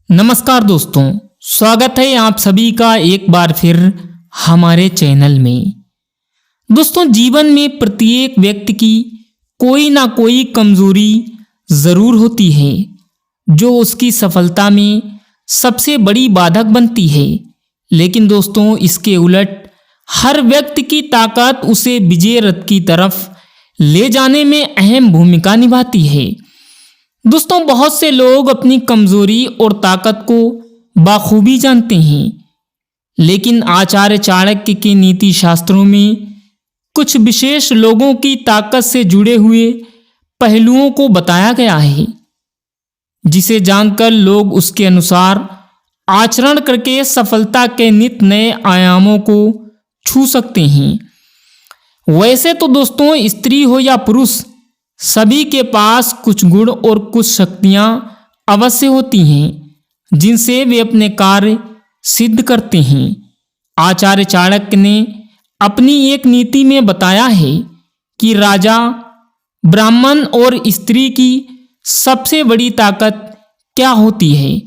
नमस्कार दोस्तों, स्वागत है आप सभी का एक बार फिर हमारे चैनल में। दोस्तों, जीवन में प्रत्येक व्यक्ति की कोई ना कोई कमजोरी जरूर होती है जो उसकी सफलता में सबसे बड़ी बाधक बनती है। लेकिन दोस्तों, इसके उलट हर व्यक्ति की ताकत उसे विजय रथ की तरफ ले जाने में अहम भूमिका निभाती है। दोस्तों, बहुत से लोग अपनी कमजोरी और ताकत को बाखूबी जानते हैं, लेकिन आचार्य चाणक्य के नीति शास्त्रों में कुछ विशेष लोगों की ताकत से जुड़े हुए पहलुओं को बताया गया है, जिसे जानकर लोग उसके अनुसार आचरण करके सफलता के नित नए आयामों को छू सकते हैं। वैसे तो दोस्तों, स्त्री हो या पुरुष, सभी के पास कुछ गुण और कुछ शक्तियां अवश्य होती हैं जिनसे वे अपने कार्य सिद्ध करते हैं। आचार्य चाणक्य ने अपनी एक नीति में बताया है कि राजा, ब्राह्मण और स्त्री की सबसे बड़ी ताकत क्या होती है।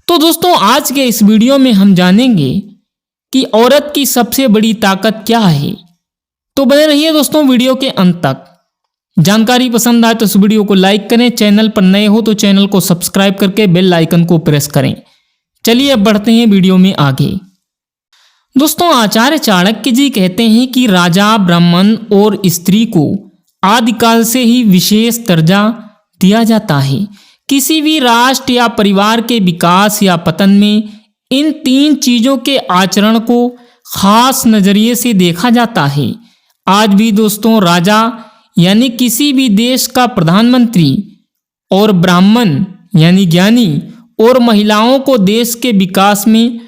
तो दोस्तों, आज के इस वीडियो में हम जानेंगे कि औरत की सबसे बड़ी ताकत क्या है। तो बने रहिए दोस्तों वीडियो के अंत तक। जानकारी पसंद आए तो इस वीडियो को लाइक करें, चैनल पर नए हो तो चैनल को सब्सक्राइब करके बेल आइकन को प्रेस करें। चलिए अब बढ़ते हैं वीडियो में आगे। दोस्तों, आचार्य चाणक्य जी कहते हैं कि राजा, ब्राह्मण और स्त्री को आदिकाल से ही विशेष दर्जा दिया जाता है। किसी भी राष्ट्र या परिवार के विकास या पतन में इन तीन चीजों के आचरण को खास नजरिए से देखा जाता है। आज भी दोस्तों, राजा यानी किसी भी देश का प्रधानमंत्री और ब्राह्मण यानी ज्ञानी और महिलाओं को देश के विकास में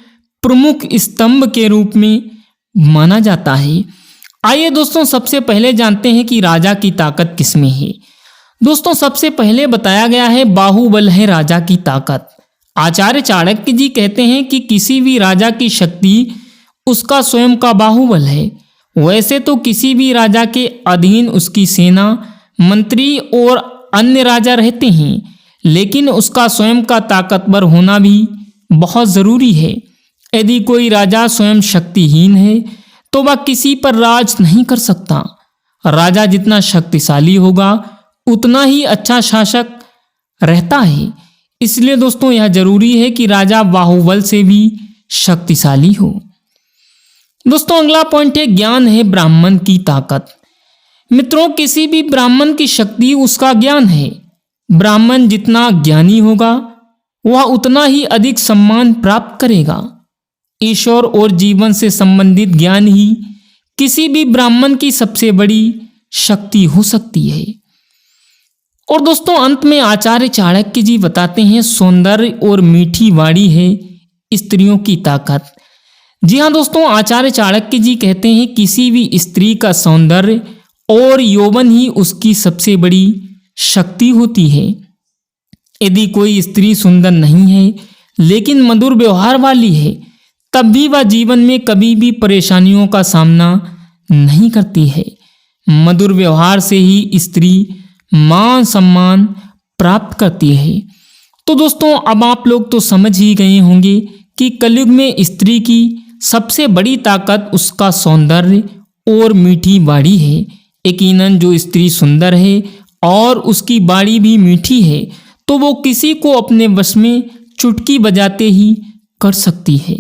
प्रमुख स्तंभ के रूप में माना जाता है। आइए दोस्तों, सबसे पहले जानते हैं कि राजा की ताकत किसमें है। दोस्तों, सबसे पहले बताया गया है बाहुबल है राजा की ताकत। आचार्य चाणक्य जी कहते हैं कि किसी भी राजा की शक्ति उसका स्वयं का बाहुबल है। वैसे तो किसी भी राजा के अधीन उसकी सेना, मंत्री और अन्य राजा रहते हैं, लेकिन उसका स्वयं का ताकतवर होना भी बहुत जरूरी है। यदि कोई राजा स्वयं शक्तिहीन है तो वह किसी पर राज नहीं कर सकता। राजा जितना शक्तिशाली होगा उतना ही अच्छा शासक रहता है। इसलिए दोस्तों, यह जरूरी है कि राजा बाहुबल से भी शक्तिशाली हो। दोस्तों, अगला पॉइंट है ज्ञान है ब्राह्मण की ताकत। मित्रों, किसी भी ब्राह्मण की शक्ति उसका ज्ञान है। ब्राह्मण जितना ज्ञानी होगा वह उतना ही अधिक सम्मान प्राप्त करेगा। ईश्वर और जीवन से संबंधित ज्ञान ही किसी भी ब्राह्मण की सबसे बड़ी शक्ति हो सकती है। और दोस्तों, अंत में आचार्य चाणक्य जी बताते हैं सौंदर्य और मीठी वाणी है स्त्रियों की ताकत। जी हाँ दोस्तों, आचार्य चाणक्य जी कहते हैं किसी भी स्त्री का सौंदर्य और यौवन ही उसकी सबसे बड़ी शक्ति होती है। यदि कोई स्त्री सुंदर नहीं है लेकिन मधुर व्यवहार वाली है, तब भी वह जीवन में कभी भी परेशानियों का सामना नहीं करती है। मधुर व्यवहार से ही स्त्री मान सम्मान प्राप्त करती है। तो दोस्तों, अब आप लोग तो समझ ही गए होंगे कि कलयुग में स्त्री की सबसे बड़ी ताकत उसका सौंदर्य और मीठी वाणी है। यकीनन जो स्त्री सुंदर है और उसकी वाणी भी मीठी है तो वो किसी को अपने वश में चुटकी बजाते ही कर सकती है।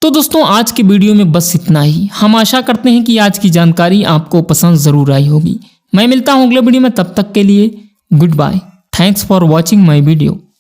तो दोस्तों, आज के वीडियो में बस इतना ही। हम आशा करते हैं कि आज की जानकारी आपको पसंद जरूर आई होगी। मैं मिलता हूँ अगले वीडियो में, तब तक के लिए goodbye. Thanks for watching my video.